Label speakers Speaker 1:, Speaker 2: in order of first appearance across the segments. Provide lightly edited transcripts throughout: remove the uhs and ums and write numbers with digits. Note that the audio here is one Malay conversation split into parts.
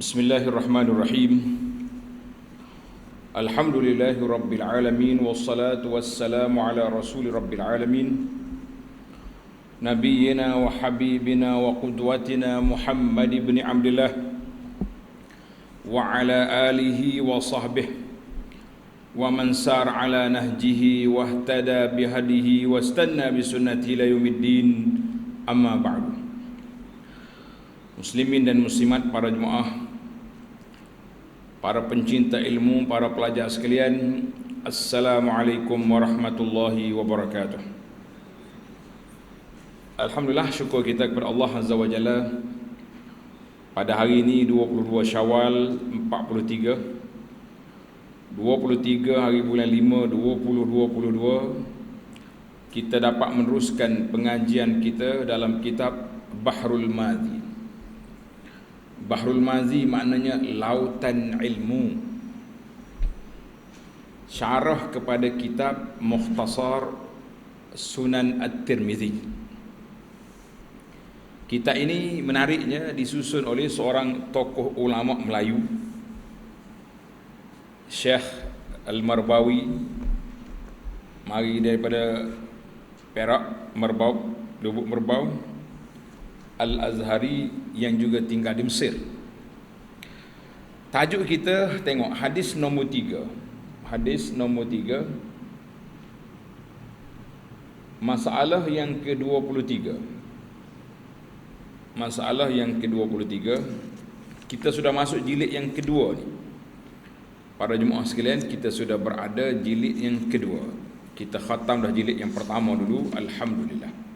Speaker 1: Bismillahirrahmanirrahim. Alhamdulillahi rabbil alamin, wassalatu wassalamu ala rasuli rabbil alamin, nabiyyina wa habibina wa qudwatina Muhammad ibn Abdullah wa ala alihi wa sahbihi wa man sar ala nahjihi wa ihtada bihadihi wa istanna bisunnati ila yaumiddin. Amma ba'du. Muslimin dan muslimat, para jemaah, para pencinta ilmu, para pelajar sekalian, Assalamualaikum warahmatullahi wabarakatuh. Alhamdulillah, syukur kita kepada Allah Azza wa Jalla. Pada hari ini 22 Syawal 23 hari bulan 5 2022, kita dapat meneruskan pengajian kita dalam kitab Bahrul Madhi. Bahrul Mazi maknanya lautan ilmu. Syarah kepada kitab Mukhtasar Sunan At-Tirmizi. Kitab ini menariknya disusun oleh seorang tokoh ulama Melayu, Syekh Al-Marbawi, mari daripada Perak, Merbau, Lubuk Merbau, Al-Azhari yang juga tinggal di Mesir. Tajuk kita tengok hadis nombor 3. Hadis nombor 3, masalah yang ke-23. Masalah yang ke-23. Kita sudah masuk jilid yang kedua ni. Para jemaah sekalian, kita sudah berada jilid yang kedua. Kita khatam dah jilid yang pertama dulu, alhamdulillah.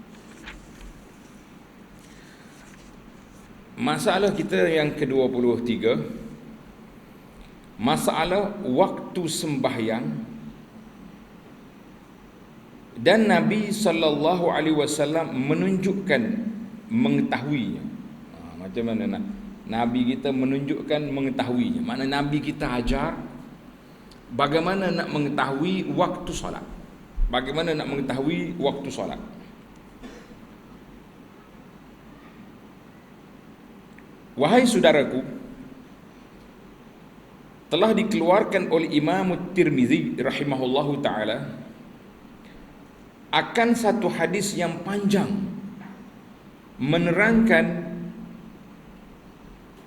Speaker 1: Masalah kita yang ke-23, masalah waktu sembahyang dan Nabi sallallahu alaihi wasallam menunjukkan mengetahuinya. Macam mana Nabi kita menunjukkan mengetahuinya? Mana Nabi kita ajar bagaimana nak mengetahui waktu solat. Bagaimana nak mengetahui waktu solat. Wahai saudaraku, telah dikeluarkan oleh Imam Tirmizi rahimahullahu ta'ala akan satu hadis yang panjang menerangkan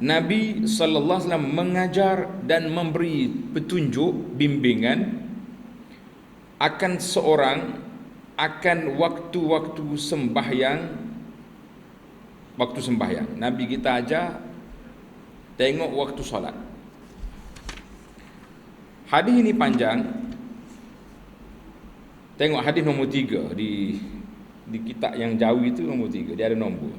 Speaker 1: Nabi sallallahu alaihi wasallam mengajar dan memberi petunjuk, bimbingan akan seorang akan waktu-waktu sembahyang. Waktu sembahyang Nabi kita ajar tengok waktu solat. Hadis ini panjang. Tengok hadis nombor 3 di kitab yang jauh itu, nombor 3 dia ada nombor.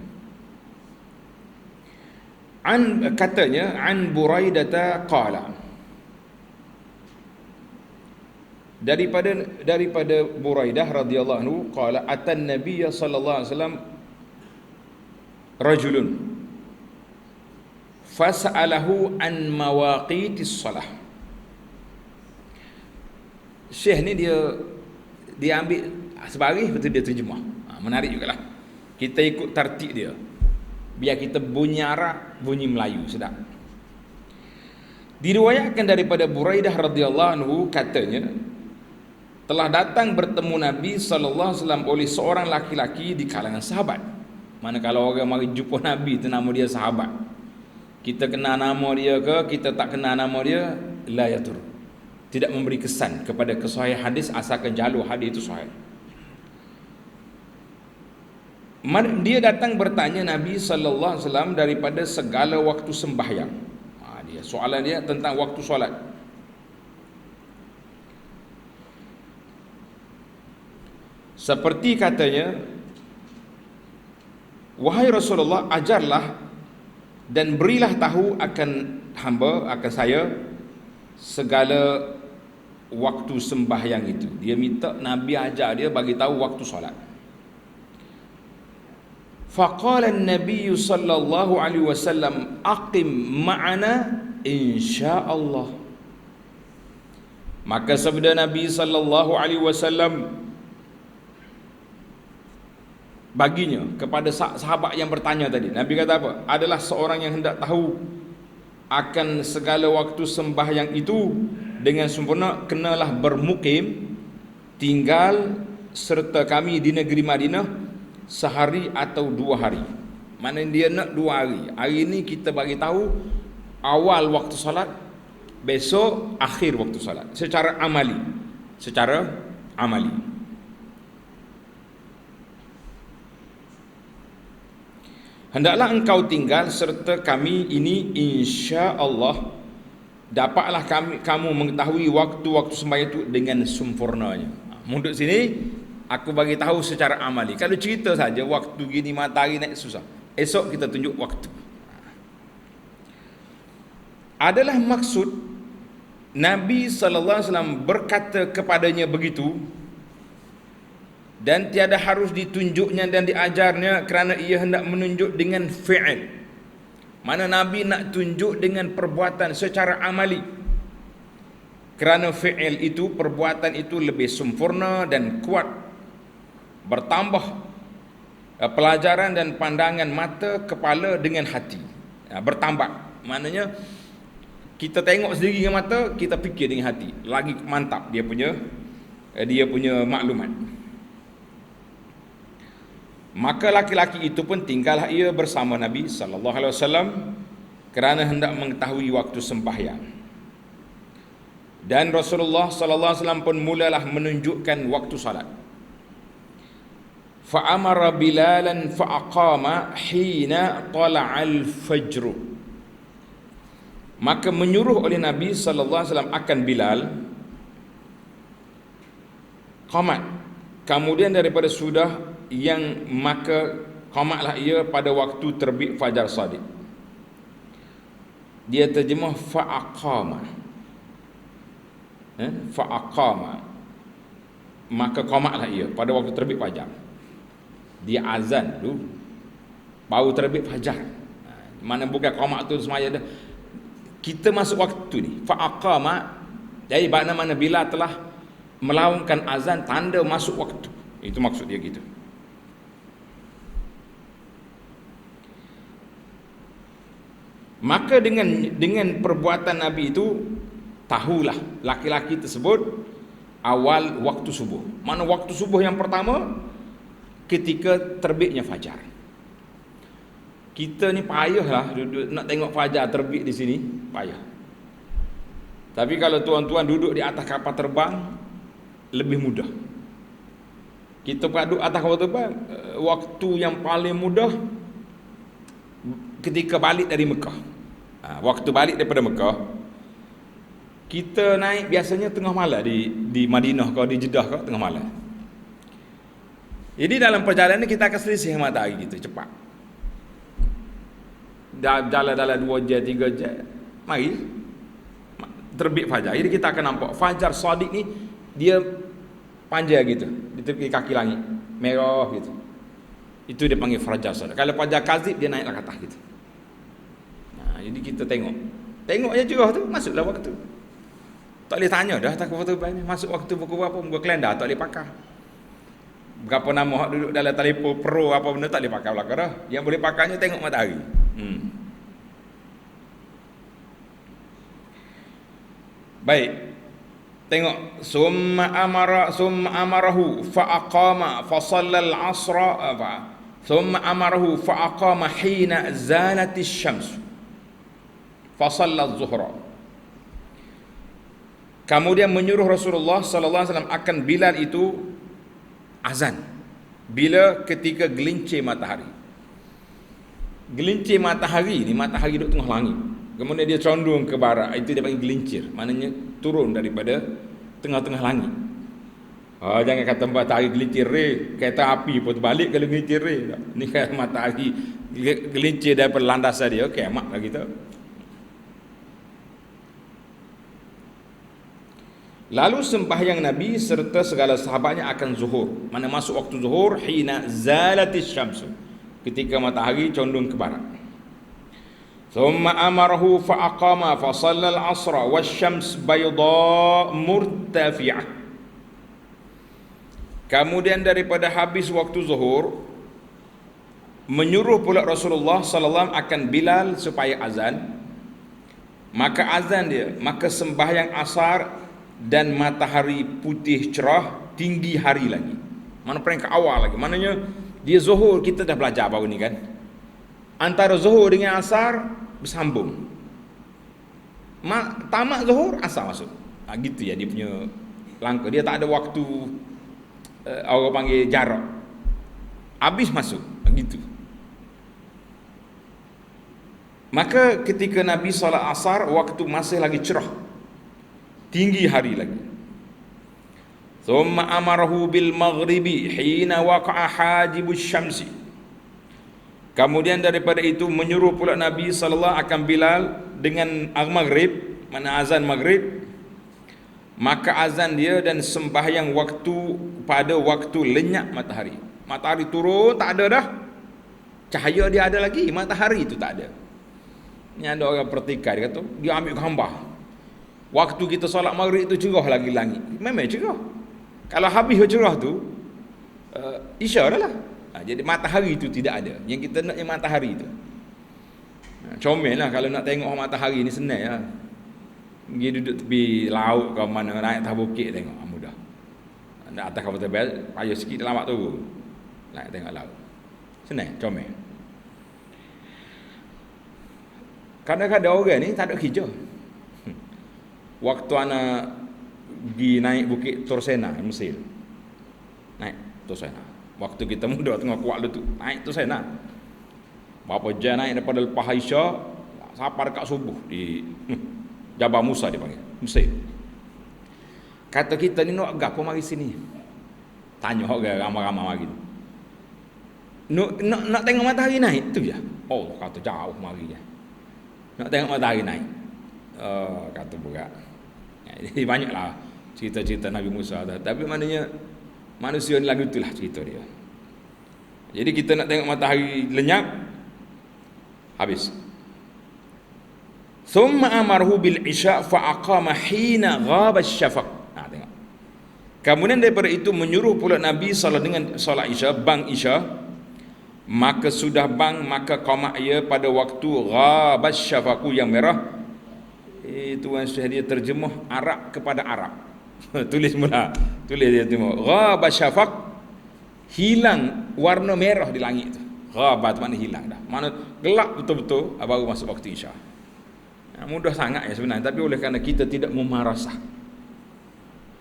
Speaker 1: Katanya an Buraidah qala, daripada Buraidah radhiyallahu anhu qala atan Nabiy sallallahu alaihi wasallam rajulun fas'alahu an mawaqitis salah. Syekh ni dia ambil sebaris, betul dia terjemah. Menarik jugalah. Kita ikut tertib dia. Biar kita bunyi Arab, bunyi Melayu sedap. Diriwayatkan daripada Buraidah radhiyallahu anhu, katanya telah datang bertemu Nabi sallallahu alaihi wasallam oleh seorang laki-laki di kalangan sahabat. Mana kalau orang mari jumpa Nabi tu nama dia sahabat, kita kenal nama dia ke kita tak kenal nama dia, la yatur, tidak memberi kesan kepada kesahihan hadis asalkan jalur hadis itu sahih. Dia datang bertanya Nabi sallallahu alaihi wasallam daripada segala waktu sembahyang. Dia soalan dia tentang waktu solat. Seperti katanya, wahai Rasulullah, ajarlah dan berilah tahu akan hamba, akan saya, segala waktu sembahyang itu. Dia minta Nabi ajar dia, bagi tahu waktu solat. Faqala an-nabiy sallallahu alaihi wasallam aqim ma'ana insyaallah. Maka sabda Nabi sallallahu alaihi wasallam baginya kepada sahabat yang bertanya tadi. Nabi kata apa? Adalah seorang yang hendak tahu akan segala waktu sembahyang itu dengan sempurna, kenalah bermukim, tinggal serta kami di negeri Madinah sehari atau 2 hari. Mana dia nak 2 hari. Hari ini kita bagi tahu awal waktu salat, besok akhir waktu salat. Secara amali. Hendaklah engkau tinggal serta kami ini, insya-Allah dapatlah kamu mengetahui waktu-waktu sembahyang itu dengan sempurnanya. Mundur sini aku bagi tahu secara amali. Kalau cerita saja waktu gini matahari naik susah. Esok kita tunjuk waktu. Adalah maksud Nabi sallallahu alaihi wasallam berkata kepadanya begitu, dan tiada harus ditunjuknya dan diajarnya kerana ia hendak menunjuk dengan fi'il. Mana Nabi nak tunjuk dengan perbuatan secara amali. Kerana fi'il itu, perbuatan itu lebih sempurna dan kuat. Bertambah pelajaran dan pandangan mata, kepala dengan hati. Bertambah. Maknanya kita tengok sendiri dengan mata, kita fikir dengan hati. Lagi mantap dia punya maklumat. Maka laki-laki itu pun tinggallah ia bersama Nabi sallallahu alaihi wasallam kerana hendak mengetahui waktu sembahyang. Dan Rasulullah sallallahu alaihi wasallam pun mulalah menunjukkan waktu salat. Fa amara Bilalan fa aqama hina tala'al fajr. Maka menyuruh oleh Nabi sallallahu alaihi wasallam akan Bilal qamat. Kemudian daripada sudah yang maka qamatlah ia pada waktu terbit fajar shadiq. Dia terjemah fa'aqama. Fa'aqama. Maka qamatlah ia pada waktu terbit fajar. Dia azan dulu baru terbit fajar. Mana bukan qamat tu semaya dah. Kita masuk waktu ni. Fa'aqama. Jadi mana bila telah melaungkan azan, tanda masuk waktu. Itu maksud dia gitu. Maka dengan perbuatan Nabi itu, tahulah laki-laki tersebut awal waktu subuh. Mana waktu subuh yang pertama? Ketika terbitnya fajar. Kita ni payahlah duduk nak tengok fajar terbit di sini, payah. Tapi kalau tuan-tuan duduk di atas kapal terbang, lebih mudah. Kita duduk atas kapal terbang, waktu yang paling mudah ketika balik dari Mekah. Waktu balik daripada Mekah, kita naik biasanya tengah malam di Madinah kau, di Jeddah kau, tengah malam. Jadi dalam perjalanan kita akan selisih matahari gitu, cepat. Dalam 2 jam 3 jam, mari terbit fajar. Jadi kita akan nampak fajar shadiq ni dia panjang gitu, di tepi kaki langit, merah gitu. Itu dia panggil fajar shadiq. Kalau fajar kazib dia naik ke atas gitu. Jadi kita tengok aja cerah tu, masuklah waktu. Tak boleh tanya dah tak waktu masuk waktu pukul berapa, muka kalender tak boleh pakai. Berapa nama hak duduk dalam telefon pro apa benda tak boleh pakai belakang dah. Yang boleh pakainya tengok matahari. Baik. Tengok summa amarahu fa aqama fa shallal asra thumma amarahu fa aqama hina zalatis syams fasalla zuhra. Kemudian menyuruh Rasulullah sallallahu alaihi wasallam akan Bilal itu azan bila ketika gelincir matahari. Gelincir matahari ni, matahari duduk tengah langit, kemudian dia condong ke barat, itu dia panggil gelincir, maknanya turun daripada tengah-tengah langit. Jangan kata matahari gelincir kereta api pun terbalik kalau gelincir ni kan matahari gelincir daripada landasan dia, kiamat lah kita. Lalu sembahyang Nabi serta segala sahabatnya akan zuhur. Mana masuk waktu zuhur, hina zalatis syamsu, ketika matahari condong ke barat. Thumma amarahu fa aqama fa shallal asra wasyams bayda murtafi'ah. Kemudian daripada habis waktu zuhur, menyuruh pula Rasulullah sallallahu alaihi wasallam akan Bilal supaya azan maka azan dia, maka sembahyang asar dan matahari putih cerah tinggi hari lagi. Mana peringkat awal lagi. Maknanya dia zuhur, kita dah belajar baru ni kan. Antara zuhur dengan asar bersambung. Tamat zuhur, asar masuk. Gitu ya dia punya langkah. Dia tak ada waktu orang panggil jarak. Habis masuk. Gitu. Maka ketika Nabi solat asar, waktu masih lagi cerah, tinggi hari lagi. Thumma amarahu bil maghribi hina waqa'a hajibus syamsi. Kemudian daripada itu menyuruh pula Nabi sallallahu akan Bilal dengan maghrib, mana azan maghrib. Maka azan dia dan sembahyang waktu pada waktu lenyap matahari. Matahari turun tak ada dah. Cahaya dia ada lagi, matahari itu tak ada. Ni ada orang pertikaian, dia kata dia ambil gambar. Waktu kita solat maghrib itu cerah lagi langit. Memang cerah. Kalau habis cerah tu isya dah lah. Jadi matahari itu tidak ada. Yang kita nak yang matahari itu. Comel lah kalau nak tengok matahari ni, senang lah. Pergi duduk tepi laut ke mana, naik atas bukit tengok, mudah. Nak atas kapal tebal, payah sikit lambat turun. Naik tengok laut. Senang, comel. Kadang-kadang orang ni tak ada kerja. Waktu anak pergi naik bukit Tursena, Mesir. Naik Tursena. Waktu kita muda tengah kuat tu, naik Tursena. Berapa jam naik daripada lepas Aisyah sampai dekat subuh di Jabal Musa dia panggil, Mesir. Kata kita ni nak gapo mari sini. Tanya orang ramai-ramai mari. Nak tengok matahari naik tu je. Oh, kata jauh mari je. Nak tengok matahari naik. Kata budak. Jadi banyaklah cerita-cerita Nabi Musa. Tapi maknanya manusia ni lagu itulah cerita dia. Jadi kita nak tengok matahari lenyap, habis. Thumma amarhu bil isya fa aqama hina ghaba syafaq. Tengok. Kemudian daripada itu menyuruh pula Nabi sallallahu dengan solat isya, bang isya, maka sudah bang, maka qamat ia pada waktu ghaba syafaqu yang merah. Itu yang sudah dia terjemah Arab kepada Arab. Tulis mula. Tulis dia tengok. Ghaba syafaq, hilang warna merah di langit tu. Ghaba tu makna hilang dah. Mana gelap betul-betul baru masuk waktu isya. Mudah sangat ya sebenarnya, tapi oleh kerana kita tidak memarasah.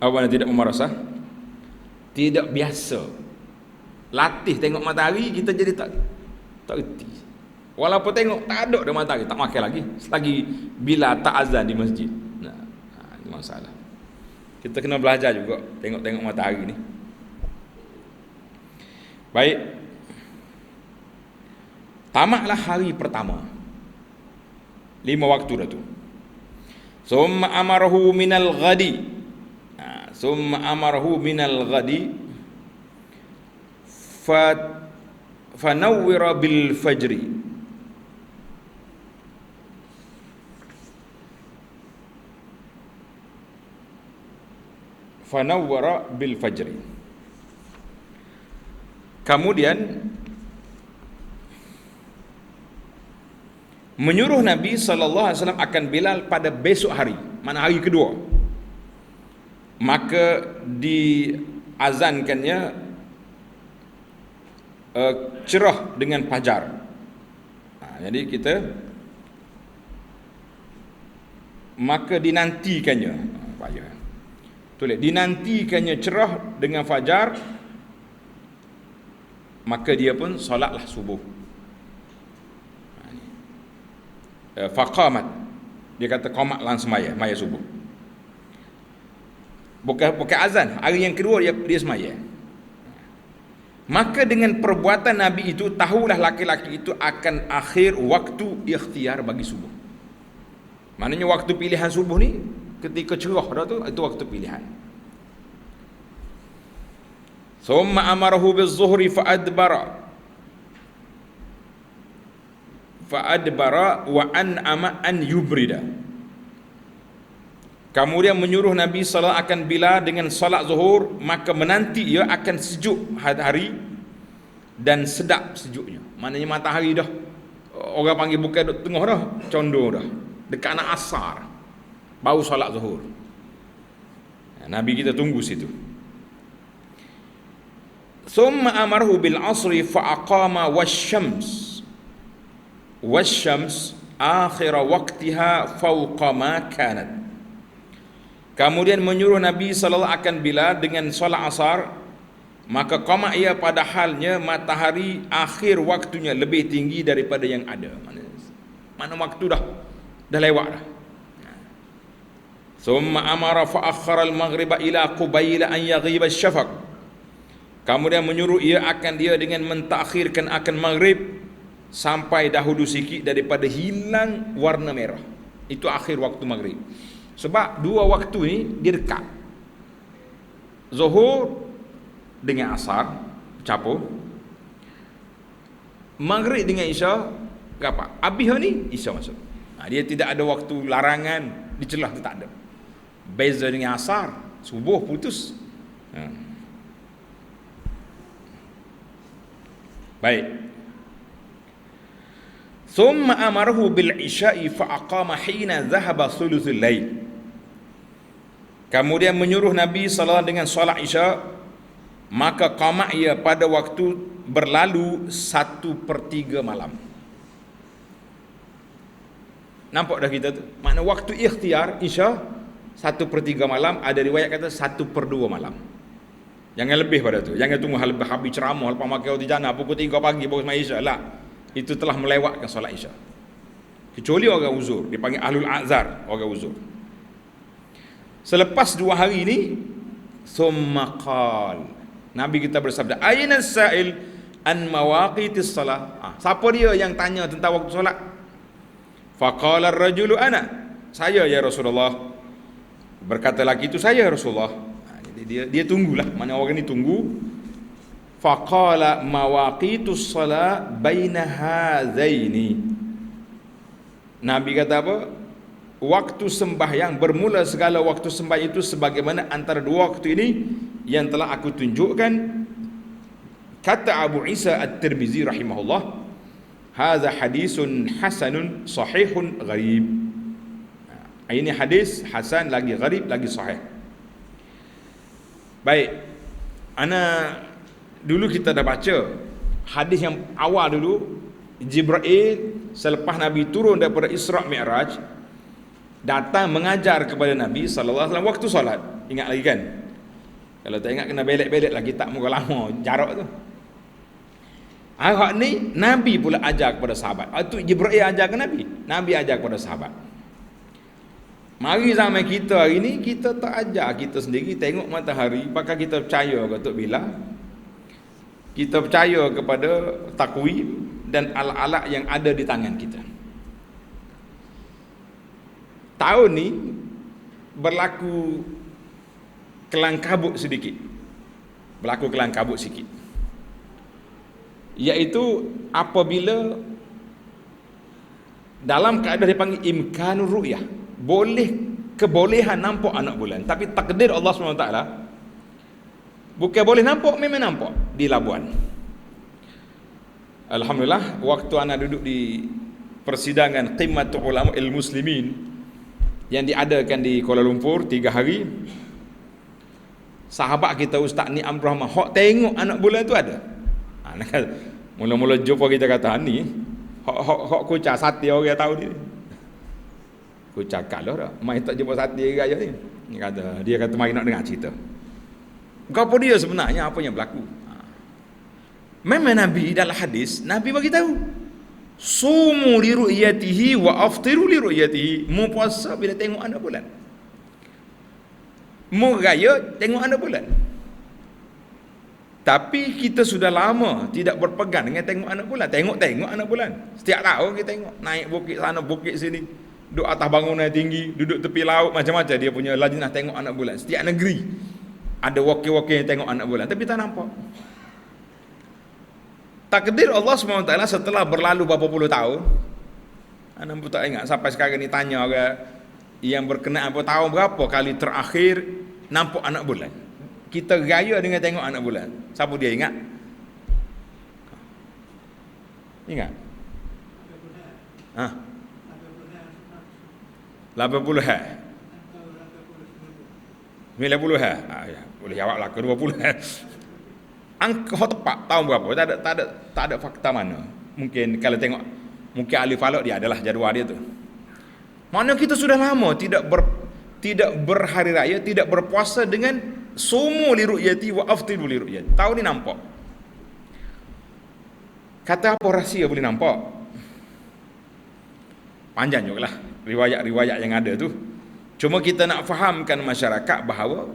Speaker 1: Apa yang tidak memarasah? Tidak biasa. Latih tengok matahari, kita jadi tak erti. Walaupun tengok tak ada dah matahari, tak makan lagi. Selagi bila tak azan di masjid. Ini masalah. Kita kena belajar juga tengok-tengok matahari ni. Baik. Tamatlah hari pertama. 5 waktu dah tu. Summa amarahu minal ghadi. Summa amarahu minal ghadi fanawwira bil fajri. Fanawwara bil fajri. Kemudian menyuruh Nabi SAW akan Bilal pada besok hari, mana hari kedua. Maka diazankannya cerah dengan fajar. Jadi kita maka dinantikannya, tulis dinantikannya cerah dengan fajar, maka dia pun solatlah subuh. Faqamat, dia kata qamat langsung maya subuh. Bukan azan, hari yang kedua dia semaya. Maka dengan perbuatan Nabi itu, tahulah laki-laki itu akan akhir waktu ikhtiar bagi subuh. Maknanya waktu pilihan subuh ni ketika cerah dah tu, itu waktu pilihan. Summa amarahu biz-zuhri fa'adbara wa an'ama an yubrida. Kemudian menyuruh Nabi sallallahu akan bila dengan salat zuhur, maka menanti ia akan sejuk hari dan sedap sejuknya. Maknanya matahari dah, orang panggil bukan duk tengah dah, condor dah. dekat nak asar baru solat zuhur. Nabi kita tunggu situ. Thumma amarhu bil asri fa aqama wasyams akhir waqtiha fawqa ma kanat. Kemudian menyuruh Nabi sallallahu akan bila dengan solat asar, maka qama ia pada halnya matahari akhir waktunya lebih tinggi daripada yang ada. Mana waktu dah lewat dah. Thumma amara fa akhara al-maghriba ila qubayla an yaghiba asy-syafaq. Kemudian menyuruh ia dengan mentakhirkan akan maghrib sampai dahulu sikit daripada hilang warna merah. Itu akhir waktu maghrib. Sebab dua waktu ni dia dekat. Zuhur dengan asar campur. Maghrib dengan isya apa? Habis ni isya masuk. Dia tidak ada waktu larangan dicelah, tu tak ada. Beza dengan asar, subuh putus. Baik. Thumma amarahu bil isya'i fa aqama hina dhahaba thuluthul lail. Kemudian menyuruh Nabi sallallahu dengan solat isya, maka qama ia pada waktu berlalu 1/3 malam. Nampak dah kita tu. Makna waktu ikhtiar isya 1/3 malam, ada riwayat kata 1/2 malam. Jangan lebih pada tu. Jangan tunggu habis ceramah lepas makan roti jana pukul 3 pagi baru sembahyang isya. Lah. Itu telah melewatkan solat isya. Kecuali orang uzur, dipanggil ahlul a'zar, orang uzur. Selepas 2 hari ni, thumma qal, Nabi kita bersabda, ayna sa'il an mawaqitis salah. Siapa dia yang tanya tentang waktu solat? Faqala ar-rajulu ana. Saya ya Rasulullah. Berkata lagi itu saya ya Rasulullah. Dia tunggulah, mana orang ni tunggu. Faqala mawaqitus salah baina hadzaini. Nabi kata apa? Waktu sembahyang, bermula segala waktu sembahyang itu sebagaimana antara dua waktu ini yang telah aku tunjukkan. Kata Abu Isa At-Tirmizi rahimahullah, hadza hadisun hasanun sahihun gharib. Ini hadis hasan lagi gharib lagi sahih. Baik, dulu kita dah baca hadis yang awal dulu. Jibril selepas Nabi turun daripada Isra' Mi'raj datang mengajar kepada Nabi sallallahu alaihi wasallam waktu solat. Ingat lagi kan? Kalau tak ingat kena belik-belik lagi tak muka lama jarak tu. Hak ni Nabi pula ajar kepada sahabat. Itu Jibril ajar ke Nabi, Nabi ajar kepada sahabat. Mari zaman kita hari ni, kita tak ajar kita sendiri tengok matahari, apakah kita percaya ke Tok Bila? Kita percaya kepada takwim dan alat-alat yang ada di tangan kita. Tahun ni berlaku kelang kabut sedikit. Iaitu apabila dalam keadaan dipanggil imkanur ru'yah, kebolehan nampak anak bulan, tapi takdir Allah SWT bukan boleh nampak, memang nampak di Labuan. Alhamdulillah, waktu anak duduk di persidangan Qimmatul Ulama Muslimin yang diadakan di Kuala Lumpur 3 hari, sahabat kita Ustaz Ni Abdul Rahman hok tengok anak bulan tu ada. Mula-mula jumpa kita kata ni hok kucak sate orang tahu dia. Kucak kalau dah mai tak jumpa sate gaya ni. Dia kata mari nak dengar cerita. Apa dia sebenarnya, apa yang berlaku? Memang Nabi dalam hadis, Nabi bagi tahu, sumu li ru'yatihi wa aftiru li ru'yatihi. Mu puasa bila tengok anak bulan, mu raya tengok anak bulan. Tapi kita sudah lama tidak berpegang dengan tengok anak bulan. Tengok anak bulan setiap tahun kita tengok, naik bukit sana bukit sini, duduk atas bangunan tinggi, duduk tepi laut, macam-macam dia punya lajnah tengok anak bulan. Setiap negeri ada wakil-wakil yang tengok anak bulan, tapi tak nampak. Takdir Allah SWT setelah berlalu berapa puluh tahun, anda pun tak ingat sampai sekarang ni, tanya orang yang berkenaan apa tahun berapa kali terakhir nampak anak bulan. Kita gaya dengan tengok anak bulan. Siapa dia ingat? Ingat? 80 ha. 90 ha. Ya, boleh jawablah ke 20 ha. Angka tepat tahun berapa? Tak ada fakta mana. Mungkin kalau tengok mungkin ahli falak dia adalah jadual dia tu. Mana kita sudah lama tidak berhari raya, tidak berpuasa dengan sumu li ru'yati wa aftiru li ru'yati. Tahun ni nampak. Kata apa rahsia boleh nampak? Panjang jugalah riwayat-riwayat yang ada tu. Cuma kita nak fahamkan masyarakat bahawa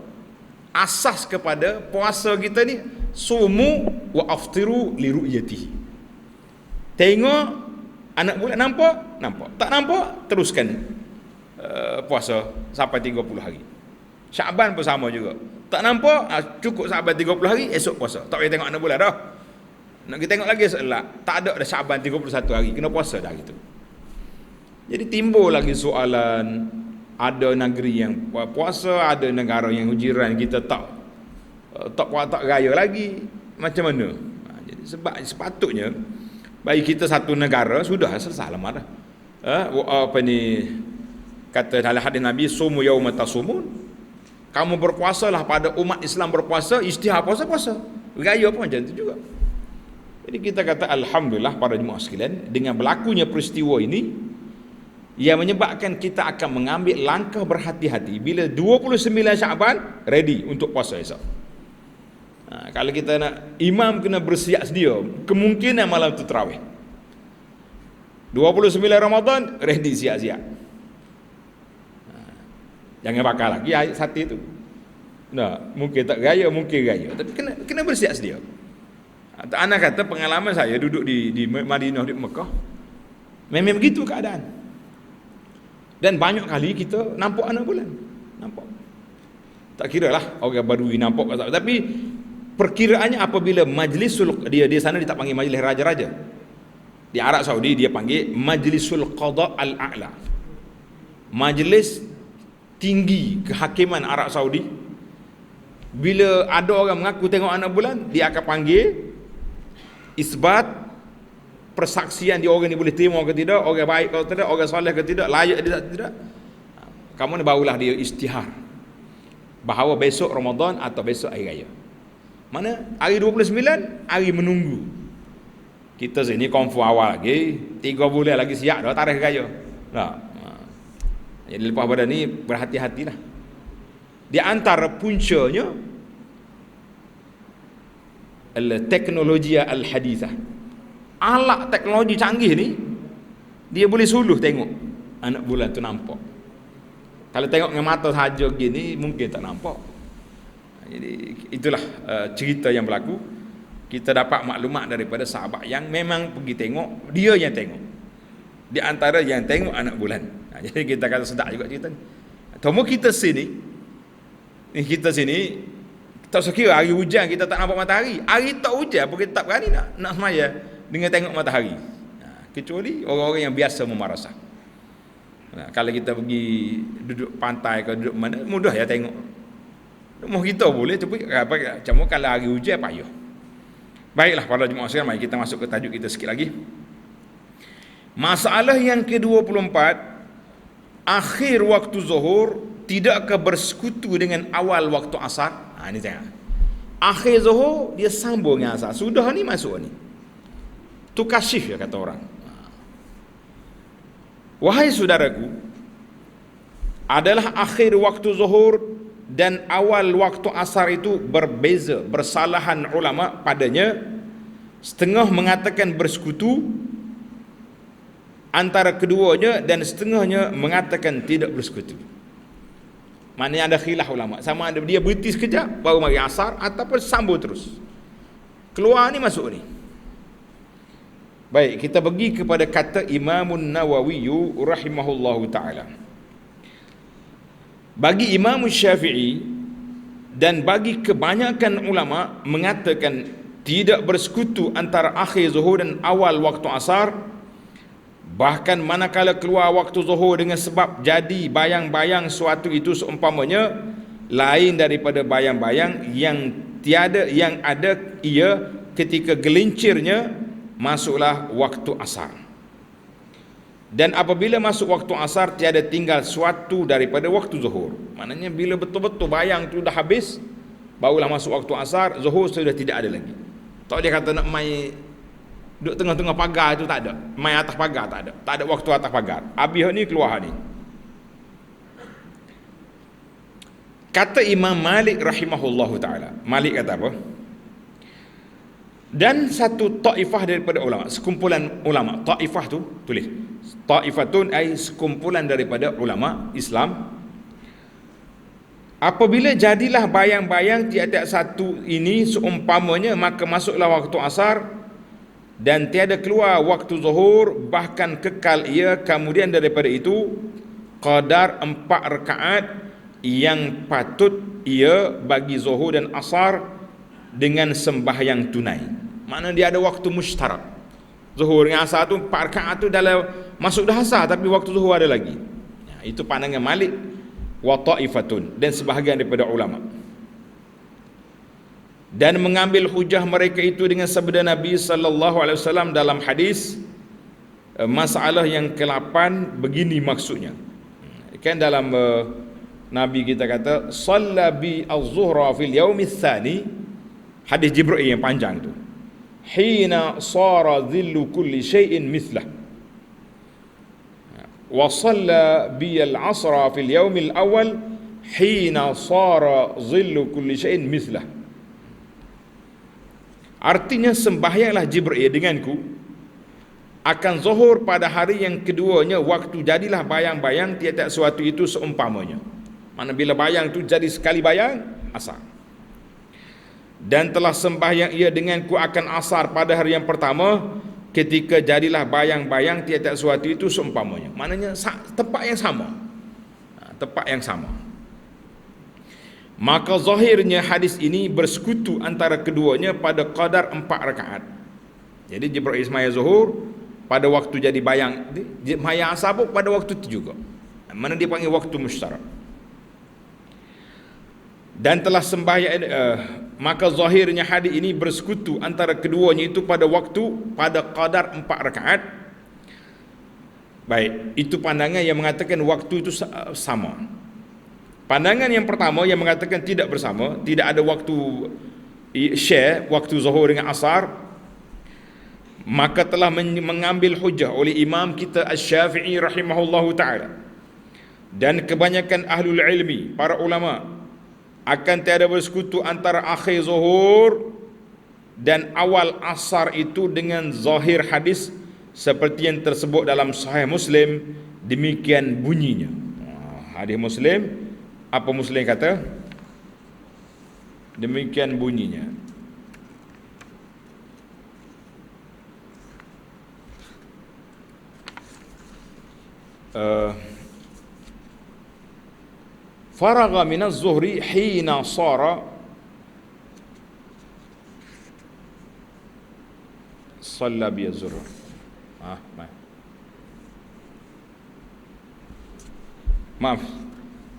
Speaker 1: asas kepada puasa kita ni sumu wa aftiru li ru'yatihi. Tengok anak bulan nampak, tak nampak teruskan puasa sampai 30 hari. Syaban pun sama juga. Tak nampak cukup sampai 30 hari, esok puasa. Tak payah tengok anak bulan dah. Nak kita tengok lagi selak, tak ada dah Syaban 31 hari, kena puasa dah gitu. Jadi timbul lagi soalan, ada negeri yang puasa, ada negara yang jiran kita tak raya lagi. Macam mana? Jadi sebab sepatutnya bagi kita satu negara sudah selesai lama dah. Apa ni kata dalam hadis Nabi, sumu yauma tasumun. Kamu berpuasalah pada umat Islam berpuasa, istihar puasa. Raya pun macam tu juga. Jadi kita kata alhamdulillah para jemaah sekalian, dengan berlakunya peristiwa ini yang menyebabkan kita akan mengambil langkah berhati-hati bila 29 Syaban ready untuk puasa esok. Kalau kita nak, imam kena bersiap sedia, kemungkinan malam tu tarawih. 29 Ramadan ready siap-siap. Jangan bakal lagi ayat satu tu. Nah, mungkin tak raya, mungkin raya, tapi kena bersiap sedia. Anak kata pengalaman saya duduk di Madinah, di Mekah, memang begitu keadaan. Dan banyak kali kita nampak anak bulan. Nampak. Tak kira lah orang Badui nampak ke tak. Tapi perkiraannya apabila majlisul, dia di sana dia tak panggil majlis raja-raja. Di Arab Saudi dia panggil Majlisul Qada Al-A'la. Majlis tinggi kehakiman Arab Saudi. Bila ada orang mengaku tengok anak bulan, dia akan panggil isbat, persaksian dia orang ni boleh terima ke tidak, orang baik ke tidak, orang soleh ke tidak, layak dia ke tidak. Kamu ni barulah dia istihar bahawa besok Ramadan atau besok hari raya. Mana hari 29 hari menunggu. Kita sini confirm awal lagi 3 bulan lagi siap dah tarikh raya. Jadi lepas pada ni berhati-hatilah. Di antara puncanya teknologi al-hadithah. Alat teknologi canggih ni dia boleh suluh tengok anak bulan tu nampak. Kalau tengok dengan mata saja gini mungkin tak nampak. Jadi itulah cerita yang berlaku. Kita dapat maklumat daripada sahabat yang memang pergi tengok, dia yang tengok. Di antara yang tengok anak bulan. Jadi kita kata sedap juga cerita ni. Temu kita sini tak sekira hari hujan kita tak nampak matahari. Hari tak hujan pun kita tak berani nak semaya dengan tengok matahari. Kecuali orang-orang yang biasa memarasah. Kalau kita pergi duduk pantai ke duduk mana, mudah ya tengok. Rumah kita boleh, tapi cuma kalau hari hujan payah. Baiklah para jemaah sekalian, mari kita masuk ke tajuk kita sikit lagi. Masalah yang ke-24, akhir waktu zuhur tidakkah bersekutu dengan awal waktu asar? Ini tengok. Akhir zuhur dia sambung dengan asar. Sudah ni masuk ni. Tu kasyif ya kata orang. Wahai saudaraku, adalah akhir waktu zuhur dan awal waktu asar itu berbeza, bersalahan ulama padanya. Setengah mengatakan bersekutu antara keduanya dan setengahnya mengatakan tidak bersekutu. Maknanya ada khilaf ulama, sama ada dia berhenti sekejap baru mari asar ataupun sambung terus. Keluar ni masuk ni. Baik, kita pergi kepada kata Imam Nawawi rahimahullahu taala. Bagi Imam Syafi'i dan bagi kebanyakan ulama mengatakan tidak bersekutu antara akhir zuhur dan awal waktu asar. Bahkan manakala keluar waktu zuhur dengan sebab jadi bayang-bayang suatu itu seumpamanya lain daripada bayang-bayang yang tiada yang ada ia ketika gelincirnya masuklah waktu asar. Dan apabila masuk waktu asar, tiada tinggal suatu daripada waktu zuhur. Maknanya bila betul-betul bayang tu dah habis, barulah masuk waktu asar, zuhur sudah tidak ada lagi. Tak dia kata nak mai duduk tengah-tengah pagar itu, tak ada. Mai atas pagar tak ada. Tak ada waktu atas pagar. Habis ni keluar ni. Kata Imam Malik rahimahullahu taala. Malik kata apa? Dan satu taifah daripada ulama, sekumpulan ulama. Taifah tu tulis. Taifatun ai sekumpulan daripada ulama Islam. Apabila jadilah bayang-bayang tiap-tiap satu ini seumpamanya, maka masuklah waktu asar dan tiada keluar waktu zuhur, bahkan kekal ia kemudian daripada itu qadar 4 rakaat yang patut ia bagi zuhur dan asar dengan sembahyang tunai. Maknanya dia ada waktu mushtarak. Zuhur dengan asar tu 4 rakaat tu dalam masuk dah asar, tapi waktu zuhur ada lagi. Itu pandangan Malik wa ta'ifatun, dan sebahagian daripada ulama. Dan mengambil hujah mereka itu dengan sabda Nabi sallallahu alaihi wasallam dalam hadis masalah yang ke-8 begini maksudnya. Kan dalam Nabi kita kata shalla bi az-zuhra fil yaumi tsani, hadis Jibril yang panjang tu. Hina sara dhillu kulli shay'in mithlah. Wa shalla bi al-'asra fil yaumi al-awwal hina sara dhillu kulli shay'in mithlah. Artinya sembahyanglah Jibril denganku akan zuhur pada hari yang keduanya, waktu jadilah bayang-bayang tiap-tiap sesuatu itu seumpamanya. Mana bila bayang tu jadi sekali bayang asar. Dan telah sembahyang ia denganku akan asar pada hari yang pertama, ketika jadilah bayang-bayang tiap-tiap sesuatu itu seumpamanya. Maknanya tempat yang sama. Tempat yang sama. Maka zahirnya hadis ini bersekutu antara keduanya pada qadar 4 rakaat. Jadi Jibril Ismail zuhur pada waktu jadi bayang, maya asar pun pada waktu itu juga. Mana dia panggil waktu musytarak. Dan telah sembahyang maka zahirnya hadis ini bersekutu antara keduanya itu pada qadar 4 rakaat. Baik, itu pandangan yang mengatakan waktu itu sama. Pandangan yang pertama yang mengatakan tidak bersama, tidak ada waktu share waktu zuhur dengan asar, maka telah mengambil hujah oleh imam kita Asy-Syafi'i rahimahullahu taala dan kebanyakan ahlul ilmi, para ulama, akan tiada bersekutu antara akhir zuhur dan awal asar itu dengan zahir hadis seperti yang tersebut dalam Sahih Muslim. Demikian bunyinya. Hadis Muslim, apa Muslim kata? Demikian bunyinya. Faragha minaz zuhri hina sara shalla bi az-zuhr. Maaf.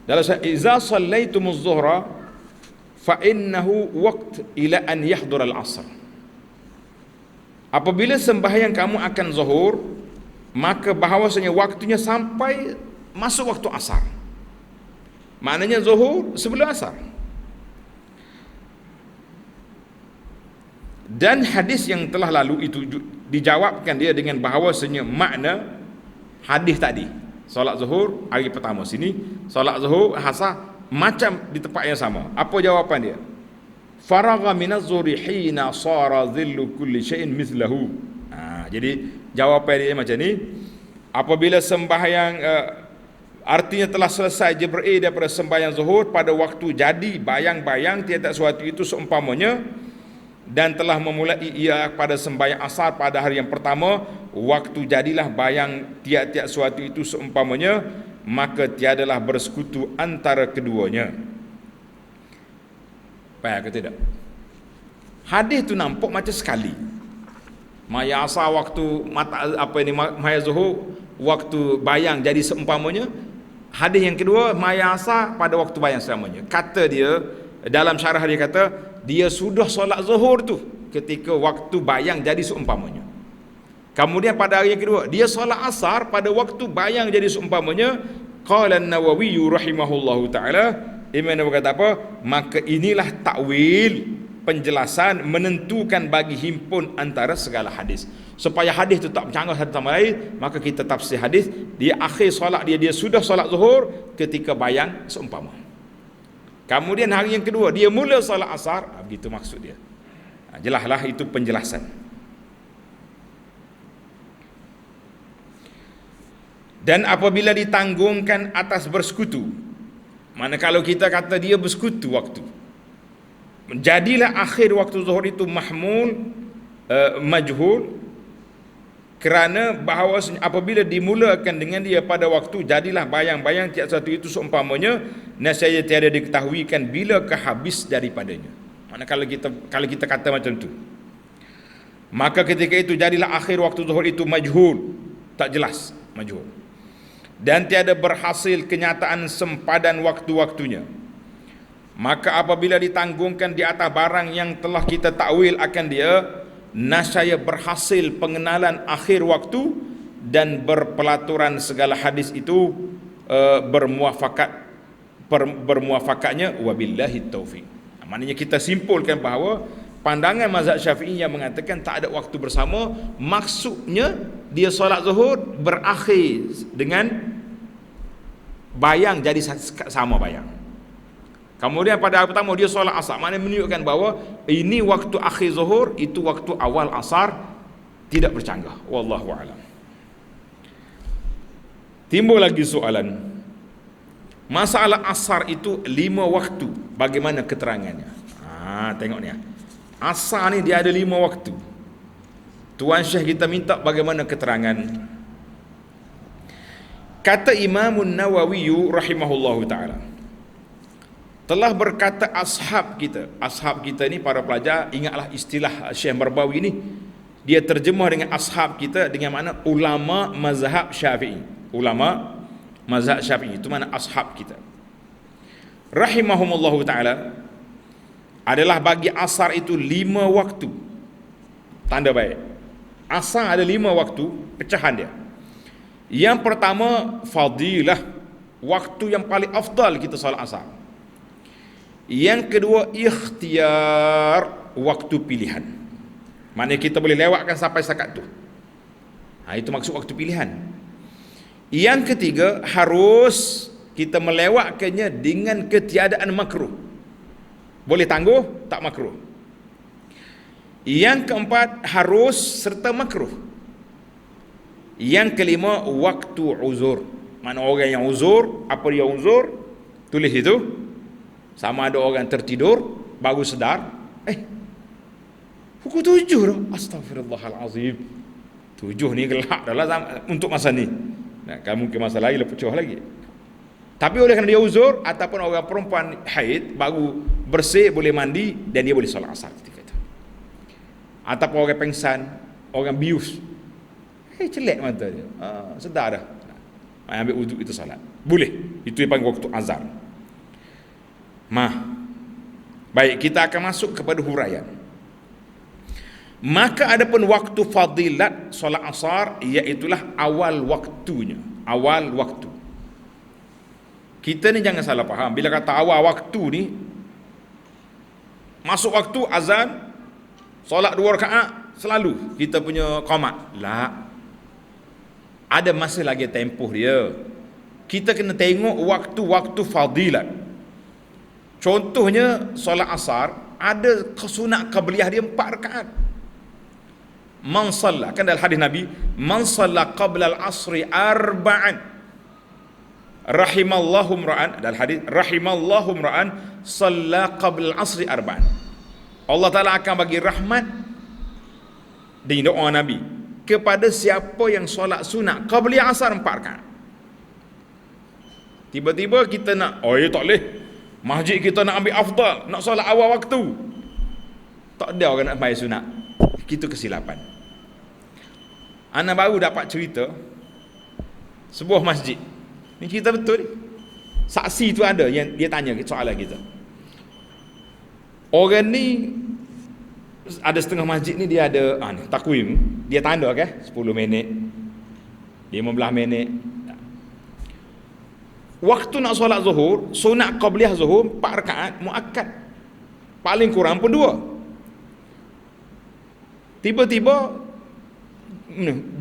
Speaker 1: Dalam iza sallaitumuz zuhra fa innahu waqt ila an yahdur al-'asr. Apabila sembahyang kamu akan zuhur, maka bahawasanya waktunya sampai masuk waktu asar. Maknanya zuhur sebelum asar. Dan hadis yang telah lalu itu dijawabkan dia dengan bahawasanya makna hadis tadi. Solat zuhur hari pertama sini, solat zuhur asar macam di tempat yang sama. Apa jawapan dia? Faragha minaz zuhri hina sara dhillu kulli shay'in mithlahu. Jadi jawapan dia macam ni. Apabila sembahyang artinya telah selesai Jibril daripada sembahyang zuhur pada waktu jadi bayang-bayang tiap-tiap sesuatu itu seumpamanya, dan telah memulai ia pada sembahyang asar pada hari yang pertama, waktu jadilah bayang tiap-tiap sesuatu itu seumpamanya, maka tiadalah bersekutu antara keduanya. Faham ke tidak? Hadis tu nampak macam sekali. Maya asar waktu maya zuhur waktu bayang jadi seumpamanya. Hadis yang kedua maya asar pada waktu bayang selamanya. Kata dia dalam syarah, dia kata dia sudah solat zuhur tu ketika waktu bayang jadi seumpamanya. Kemudian pada hari yang kedua dia solat asar pada waktu bayang jadi seumpamanya. Qala an-Nawawi rahimahullahu taala, Imam Nawawi kata apa? Maka inilah takwil, penjelasan menentukan bagi himpun antara segala hadis. Supaya hadis itu tak bercanggah satu sama lain, maka kita tafsir hadis dia akhir solat dia sudah solat zuhur ketika bayang seumpama. Kemudian hari yang kedua dia mula solat asar, begitu maksud dia. Jelaslah itu penjelasan. Dan apabila ditanggungkan atas bersekutu, mana kalau kita kata dia bersekutu waktu, jadilah akhir waktu zuhur itu mahmul, majhul, kerana bahawa apabila dimulakan dengan dia pada waktu, jadilah bayang-bayang tiap satu itu seumpamanya nescaya tiada diketahuikan bila kehabis daripadanya. Mana kalau kita kata macam tu, maka ketika itu jadilah akhir waktu zuhur itu majhul, tak jelas, majhul, dan tiada berhasil kenyataan sempadan waktu-waktunya. Maka apabila ditanggungkan di atas barang yang telah kita takwil akan dia, nascaya berhasil pengenalan akhir waktu dan berpelaturan segala hadis itu bermuafakatnya wabillahi taufiq. Maknanya kita simpulkan bahawa pandangan mazhab Syafi'i yang mengatakan tak ada waktu bersama, maksudnya dia solat zuhur berakhir dengan bayang jadi sama bayang. Kemudian pada hari pertama dia solat asar, maknanya menunjukkan bahawa ini waktu akhir zuhur, itu waktu awal asar, tidak bercanggah. Wallahu a'lam. Timbul lagi soalan, masalah asar itu 5 waktu, bagaimana keterangannya? Tengok ni, asar ni dia ada 5 waktu. Tuan Syekh kita minta bagaimana keterangan. Kata Imam Nawawi rahimahullahu ta'ala, telah berkata ashab kita ni para pelajar, ingatlah istilah Syekh Barbawi ni, dia terjemah dengan ashab kita dengan makna ulama mazhab Syafi'i. Ulama mazhab Syafi'i itu mana ashab kita. Rahimahumullahu ta'ala, adalah bagi asar itu 5 waktu. Tanda baik, asar ada 5 waktu, pecahan dia. Yang pertama fadilah, waktu yang paling afdal kita solat asar. Yang kedua ikhtiar, waktu pilihan, maknanya kita boleh lewatkan sampai setakat tu. Itu maksud waktu pilihan. Yang ketiga harus kita melewatkannya dengan ketiadaan makruh, boleh tangguh tak makruh. Yang keempat harus serta makruh. Yang kelima waktu uzur, mana orang yang uzur, apa dia uzur, tulis itu. Sama ada orang tertidur baru sedar, pukul 7 dah, astagfirullahalazim, 7 ni gelap dalam untuk masa ni. Mungkin masa lain pecah lagi. Tapi oleh kerana dia uzur, ataupun orang perempuan haid baru bersih, boleh mandi, dan dia boleh solat asar ketika itu. Ataupun orang pengsan, orang bius, celek mata dia, sedar dah, ambil wuduk itu solat, boleh. Itu yang panggil waktu azhar. Baik, kita akan masuk kepada huraian. Maka adapun waktu fadilat solat asar, iaitulah awal waktunya. Awal waktu. Kita ni jangan salah faham, bila kata awal waktu ni, masuk waktu azan, solat 2 rakaat, selalu kita punya qamat. Ada masa lagi tempoh dia. Kita kena tengok waktu-waktu fadilat. Contohnya solat asar, ada sunat qabliyah dia 4 rakaat. Man salla, kan dalam hadis Nabi, man salla qabla al-asri arba'an rahimallahu imra'an, dalam hadis rahimallahu imra'an salla qabla al-asri arba'an. Allah Ta'ala akan bagi rahmat di doa Nabi kepada siapa yang solat sunat qabliyah asar 4 rakaat. Tiba-tiba kita nak, tak boleh, masjid kita nak ambil afdal, nak solat awal waktu. Tak ada orang nak bayar sunat. Itu kesilapan. Ana baru dapat cerita sebuah masjid. Ni cerita betul ni. Saksi tu ada yang dia tanya soalan kita. Orang ni Ada setengah masjid ni dia ada ni, takwim, dia tanda 10 minit, 15 minit. Waktu nak solat zuhur, sunat qabliyah zuhur 4 rakaat muakkad. Paling kurang pun 2. Tiba-tiba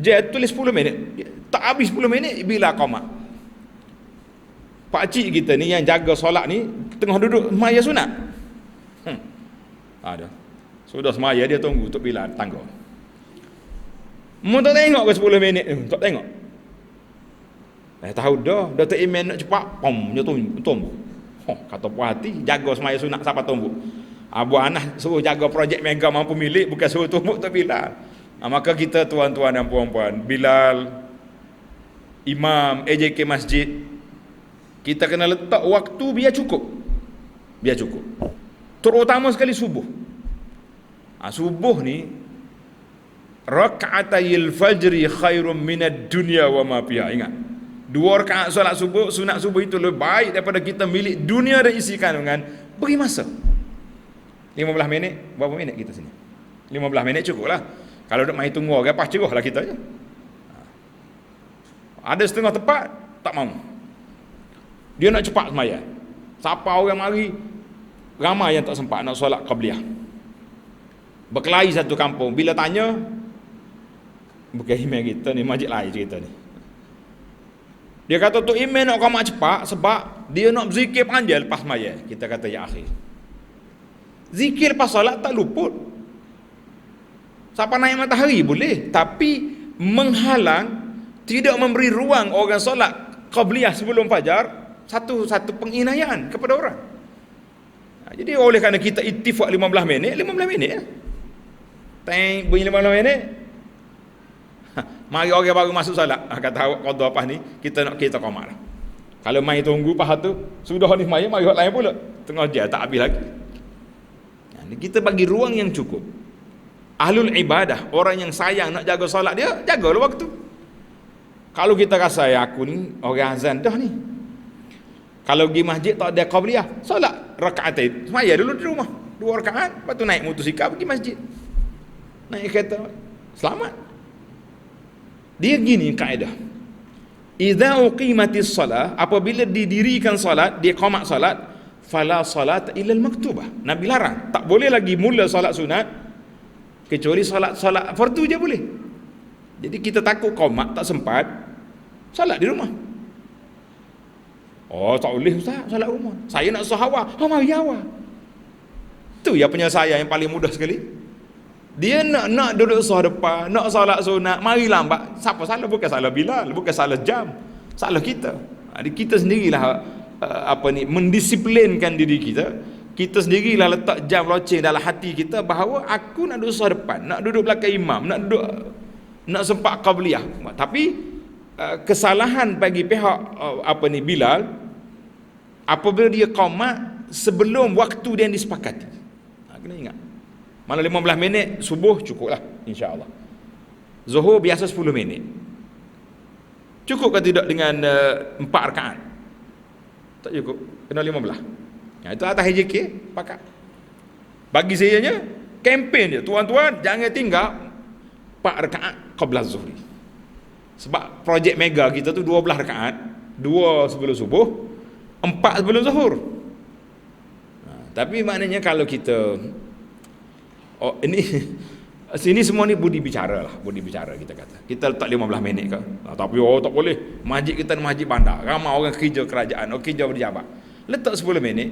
Speaker 1: dia tulis 10 minit. Tak habis 10 minit bila qamat. Pak cik kita ni yang jaga solat ni tengah duduk semaya sunat. Ada. Sudah semaya dia tunggu untuk bila tangga. Mu tak tengok ke 10 minit? Tak tengok. Tahu dah Dr. Iman nak cepat, pom dia tumbuh. Kata puas hati, jaga semaya sunat siapa tumbuh. Abu Anas suruh jaga projek mega mampu milik, bukan suruh tumbuh tak Bilal. Maka kita tuan-tuan dan puan-puan, Bilal, Imam, AJK Masjid, kita kena letak waktu biar cukup. Biar cukup. Terutama sekali subuh. Subuh ni raka'atayil fajri khairum minad dunya wa ma fiha. Ingat. 2 rakaat solat subuh, sunat subuh itu lebih baik daripada kita milik dunia dan isi kandungan. Beri masa. 15 minit, berapa minit kita sini? 15 minit cukup lah. Kalau nak main tunggu orang apa ceroh lah kita je. Ada setengah tepat tak mau. Dia nak cepat semaya. Siapa orang mari, ramai yang tak sempat nak solat qabliyah. Berkelahi satu kampung. Bila tanya, bukan imam kita ni, masjid lain cerita ni. Dia kata tu imam nak qamat cepat sebab dia nak berzikir panjang lepas semaya. Kita kata ya akhi, zikir lepas solat tak luput. Siapa naik matahari boleh, tapi menghalang, tidak memberi ruang orang solat qabliyah sebelum fajar, satu penginayaan kepada orang. Jadi oleh kerana kita ittifaq 15 minit ya. Teng bunyi 15 minit. Mari orang baru masuk solat. Kata awak qada apa ni, kita qamat lah. Kalau mai tunggu pahat tu, sudah ni mari orang lain pula. Tengah dia tak habis lagi. Kita bagi ruang yang cukup. Ahlul ibadah, orang yang sayang nak jaga solat dia, jagalah waktu. Kalau kita rasa aku ni orang azan dah ni, kalau pergi masjid tak ada qabliyah, solat rakaatain, semaya dulu di rumah 2 rakaat, lepas tu naik motosikal pergi masjid, naik kereta, selamat. Dia gini kaedah, idza uqimatis salah, apabila didirikan solat, dia qamat solat, fala salat illa al-maktubah. Nabi larang, tak boleh lagi mula solat sunat kecuali solat fardu je boleh. Jadi kita takut qamat tak sempat, solat di rumah. Oh tak boleh ustaz, solat rumah. Saya nak sahawa, mari awak. Tu ya penyelesaian yang paling mudah sekali. Dia nak duduk sah depan, nak solat sunat, mari lambat. Siapa salah? Bukan salah Bilal, bukan salah jam, salah kita. Kita sendirilah mendisiplinkan diri kita. Kita sendirilah letak jam loceng dalam hati kita bahawa aku nak duduk sah depan, nak duduk belakang imam, nak sempat qabliyah. Tapi kesalahan bagi pihak Bilal apabila dia qamat sebelum waktu yang disepakati. Kena ingat. Mana 15 minit subuh cukuplah insya-Allah. Zuhur biasa 10 minit. Cukup ke tidak dengan 4 rakaat? Tak cukup, kena 15. Itu atas HJK pakat. Bagi saya kempen dia, tuan-tuan jangan tinggal 4 rakaat qabla zuhri. Sebab projek mega kita tu 12 rakaat, 2 sebelum subuh, 4 sebelum zuhur. Tapi maknanya kalau kita sini semua ni budi bicara kita kata. Kita letak 15 minit ke. Tapi tak boleh. Masjid kita ni masjid bandar. Ramai orang kerja kerajaan, kerja berjabat. Letak 10 minit.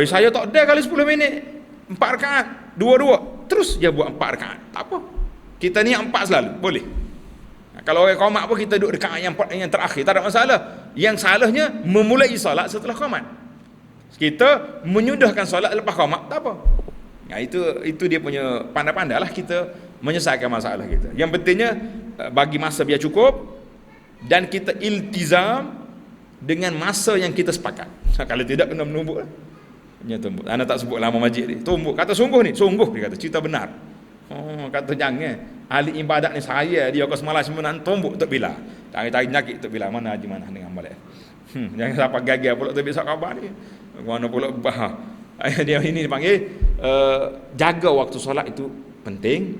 Speaker 1: Saya tak ada kali 10 minit. 4 rakaat, 2-2. Terus dia buat 4 rakaat. Tak apa. Kita ni 4 selalu, boleh. Kalau orang qamat pun kita duduk dekat yang terakhir, tak ada masalah. Yang salahnya memulai solat setelah qamat. Kita menyudahkan solat lepas qamat, tak apa. Itu dia punya pandai-pandai lah kita menyelesaikan masalah kita. Yang pentingnya bagi masa biar cukup dan kita iltizam dengan masa yang kita sepakat. Kalau tidak kena menumbuk lah. Tumbuk. Anda tak sebut lama masjid ni. Tumbuk. Kata sungguh ni, sungguh dia kata cerita benar. Kata jangan. Ahli ibadat ni saya dia kau semalam sebenarnya tumbuk tak bila. Tarik-tarik nyakit tak bila mana haji mana dengan balik. Jangan siapa gagal pula tu besok khabar ni. Mana pula bah. Dia ini dipanggil jaga waktu solat itu penting.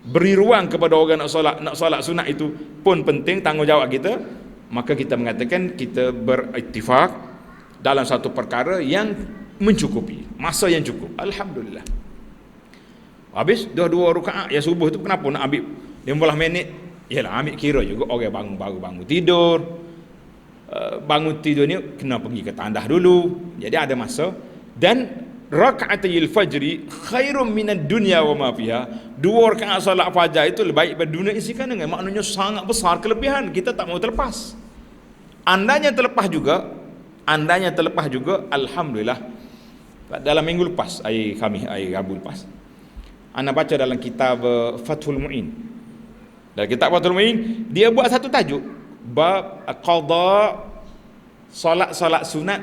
Speaker 1: Beri ruang kepada orang nak solat sunat itu pun penting, tanggungjawab kita. Maka kita mengatakan kita berittifaq dalam satu perkara yang mencukupi, masa yang cukup. Alhamdulillah. Habis dah 2 rakaat ya subuh tu, kenapa nak ambil 15 minit? Yalah, ambil kira juga orang baru bangun tidur. Bangun tidur ni kena pergi ke tandah dulu. Jadi ada masa. Dan raka'atil fajri khairum minad dunya wa ma fiha. 2 rakaat solat fajar itu lebih baik daripada dunia isikan dengan, maknanya sangat besar kelebihan, kita tak mau terlepas. Andainya terlepas juga, alhamdulillah. Dalam minggu lepas, air Rabu lepas, ana baca dalam kitab Fathul Mu'in. Dalam kitab Fathul Mu'in, dia buat satu tajuk, bab qada solat sunat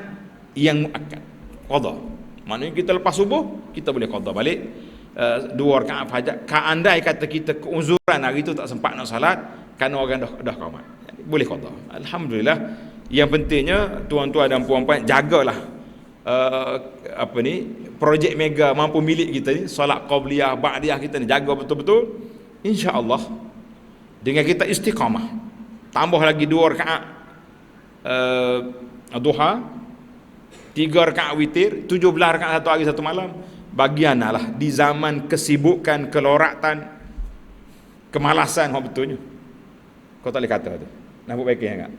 Speaker 1: yang muakkad. Qada maknanya kita lepas subuh kita boleh qada balik 2 rakaat fajar. Andai kata kita keuzuran hari itu tak sempat nak salat kerana orang dah qamat, boleh qada. Alhamdulillah. Yang pentingnya tuan-tuan dan puan-puan, jagalah projek mega mampu milik kita ni, solat qabliyah ba'diyah kita ni, jaga betul-betul. Insya-Allah dengan kita istiqamah, tambah lagi 2 rakaat duha, 3 rakaat witir, 17 rakaat satu hari satu malam. Bagianlah lah di zaman kesibukan, keloratan, kemalasan, betulnya kau tak boleh kata tu. Nampak baiknya enggak?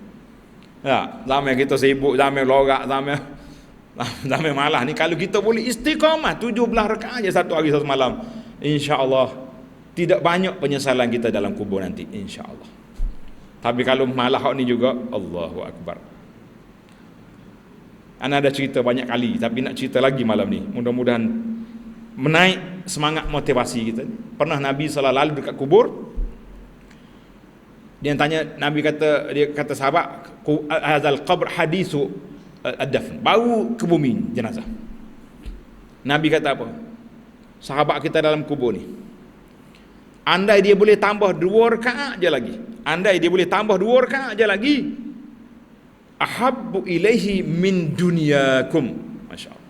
Speaker 1: Ya, zaman kita sibuk, zaman lorak, zaman malas ni, kalau kita boleh istiqamah 17 rakaat je satu hari satu malam, insya-Allah tidak banyak penyesalan kita dalam kubur nanti, insya-Allah. Tapi kalau malah ni juga, Allahu Akbar. Ana ada cerita banyak kali, tapi nak cerita lagi malam ni, mudah-mudahan menaik semangat motivasi kita. Pernah Nabi sallallahu alaihi wasallam dekat kubur, dia kata sahabat, hazal qabr hadisu ad-dafn, bau ke bumi jenazah. Nabi kata apa? Sahabat kita dalam kubur ni, andai dia boleh tambah 2 rakaat je lagi, ahabbu ilaihi min dunyakum. Masya-Allah.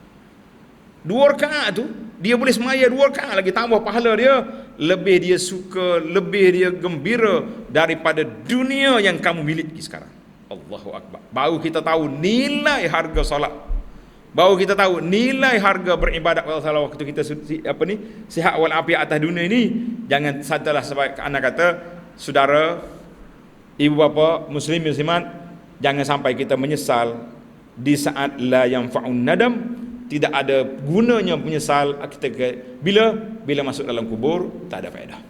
Speaker 1: 2 rakaat tu dia boleh semaya 2 rakaat lagi, tambah pahala dia, lebih dia suka, lebih dia gembira daripada dunia yang kamu miliki sekarang. Allahu Akbar. Baru kita tahu nilai harga solat, baru kita tahu nilai harga beribadat pada salat waktu kita sihat wal afiat atas dunia ini. Jangan sajalah sebab anak kata, saudara, ibu bapa, muslim muslimat, jangan sampai kita menyesal di saat la yanfa'un nadam, tidak ada gunanya menyesal kita bila masuk dalam kubur, tak ada faedah.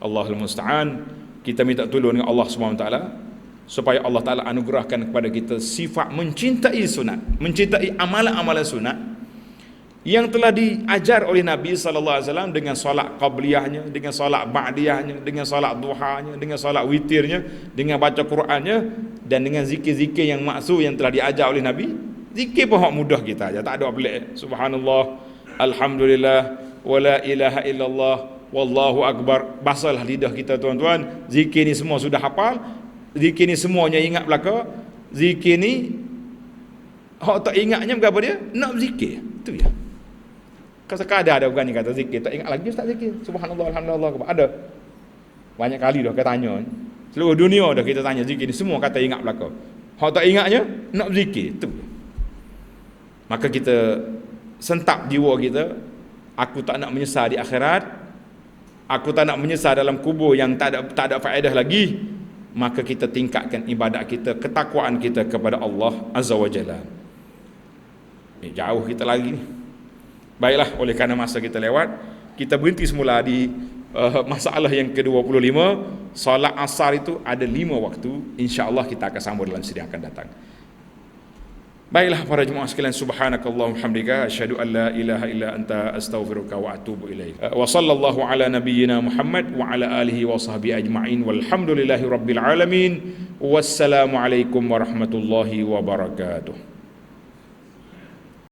Speaker 1: Allahul musta'an. Kita minta tolong dengan Allah SWT supaya Allah Ta'ala anugerahkan kepada kita sifat mencintai sunat, mencintai amalan-amalan sunat yang telah diajar oleh Nabi SAW, dengan solat qabliyahnya, dengan solat ba'diyahnya, dengan solat duhanya, dengan solat witirnya, dengan baca Qurannya, dan dengan zikir-zikir yang maksud yang telah diajar oleh Nabi. Zikir pun mudah kita aja, tak ada pelik. Subhanallah, alhamdulillah, wala ilaha illallah, wallahu akbar. Basalah lidah kita tuan-tuan. Zikir ni semua sudah hafal. Zikir ni semuanya ingat belaka. Zikir ni hak tak ingatnya berapa dia? Nak zikir. Tu ya. Kadang-kadang ada orang ni kata zikir, tak ingat lagi ustaz zikir. Subhanallah, alhamdulillah, ada. Banyak kali dah kita tanya. Seluruh dunia dah kita tanya zikir ni, semua kata ingat belaka. Hak tak ingatnya nak zikir. Tu. Maka kita sentap jiwa kita, aku tak nak menyesal di akhirat, aku tak nak menyesal dalam kubur yang tak ada faedah lagi. Maka kita tingkatkan ibadat kita, ketakwaan kita kepada Allah Azza wa Jalla. Jauh kita lagi. Baiklah, oleh kerana masa kita lewat, kita berhenti semula di masalah yang ke-25. Solat asar itu ada 5 waktu. InsyaAllah kita akan sambung dalam siri yang akan datang. Baiklah para jemaah sekalian, subhanakallahumma hamdika asyhadu an la ilaha illa anta astaghfiruka wa atubu ilaik. Wa sallallahu ala nabiyyina Muhammad wa ala alihi wa sahbihi ajma'in walhamdulillahi rabbil alamin. Wassalamu alaikum warahmatullahi wabarakatuh.